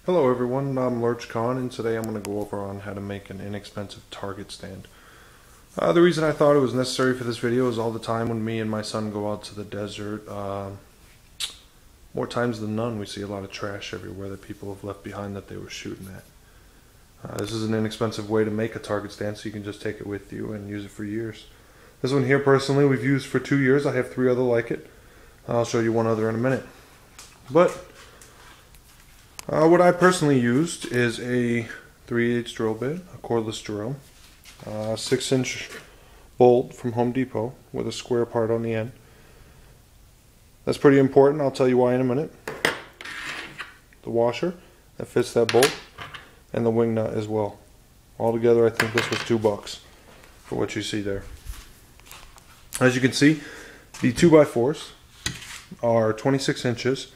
Hello everyone, I'm Lurch Khan, and today I'm going to go over on how to make an inexpensive target stand. The reason I thought it was necessary for this video is all the time when me and my son go out to the desert, more times than none we see a lot of trash everywhere that people have left behind that they were shooting at. This is an inexpensive way to make a target stand so you can just take it with you and use it for years. This one here personally we've used for 2 years. I have 3 other like it. I'll show you one other in a minute. But what I personally used is a 3/8 drill bit, a cordless drill, 6-inch bolt from Home Depot with a square part on the end. That's pretty important. I'll tell you why in a minute. The washer that fits that bolt and the wing nut as well. Altogether I think this was $2 for what you see there. As you can see, the 2x4s are 26 inches.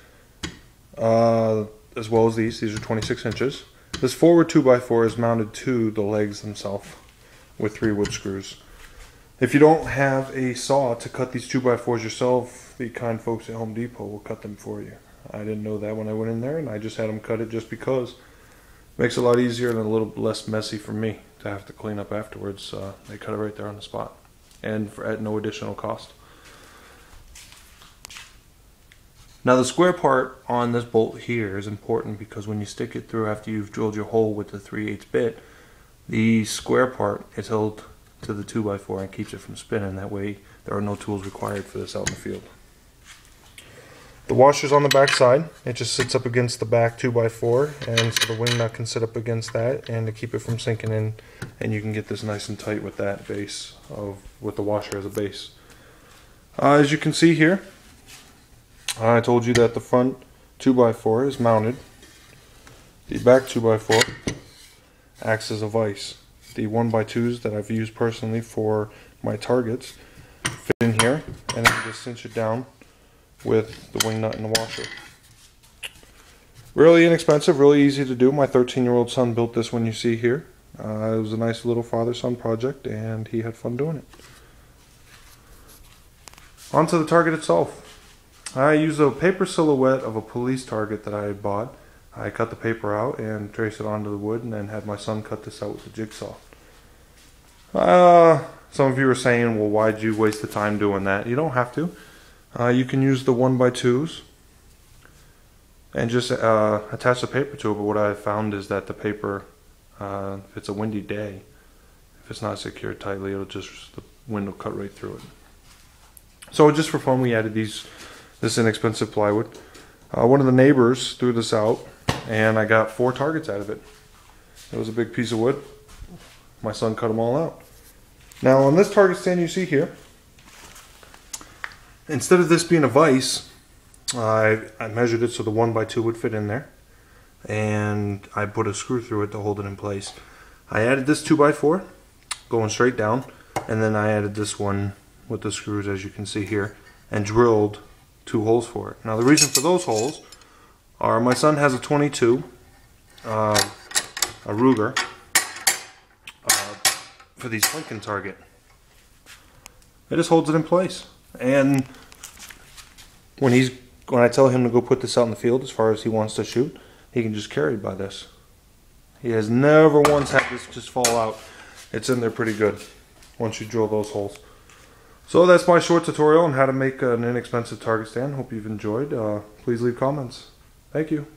As well as these are 26 inches. This forward 2x4 is mounted to the legs themselves with 3 wood screws. If you don't have a saw to cut these 2x4s yourself, the kind folks at Home Depot will cut them for you. I didn't know that when I went in there, and I just had them cut it just because. It makes it a lot easier and a little less messy for me to have to clean up afterwards. They cut it right there on the spot, and at no additional cost. Now the square part on this bolt here is important because when you stick it through after you've drilled your hole with the 3/8 bit, the square part is held to the 2x4 and keeps it from spinning. That way there are no tools required for this out in the field. The washer's on the back side. It just sits up against the back 2x4, and so the wing nut can sit up against that and to keep it from sinking in, and you can get this nice and tight with that base with the washer as a base. As you can see here, I told you that the front 2x4 is mounted. The back 2x4 acts as a vise. The 1x2s that I've used personally for my targets fit in here, and then just cinch it down with the wing nut and the washer. Really inexpensive, really easy to do. My 13-year-old son built this one you see here. It was a nice little father-son project, and he had fun doing it. Onto the target itself. I used a paper silhouette of a police target that I had bought. I cut the paper out and traced it onto the wood, and then had my son cut this out with the jigsaw. Some of you are saying, well, why'd you waste the time doing that? You don't have to. You can use the 1x2s and just attach the paper to it, but what I found is that the paper, if it's a windy day, if it's not secured tightly, the wind will cut right through it. So just for fun, we added this inexpensive plywood. One of the neighbors threw this out, and I got 4 targets out of it. It was a big piece of wood. My son cut them all out. Now on this target stand you see here, instead of this being a vise, I measured it so the 1x2 would fit in there, and I put a screw through it to hold it in place. I added this 2x4 going straight down, and then I added this one with the screws as you can see here, and drilled 2 holes for it. Now the reason for those holes are my son has a 22 a Ruger for the Lincoln target. It just holds it in place, and when I tell him to go put this out in the field as far as he wants to shoot, he can just carry it by this. He has never once had this just fall out. It's in there pretty good once you drill those holes. So that's my short tutorial on how to make an inexpensive target stand. Hope you've enjoyed. Please leave comments. Thank you.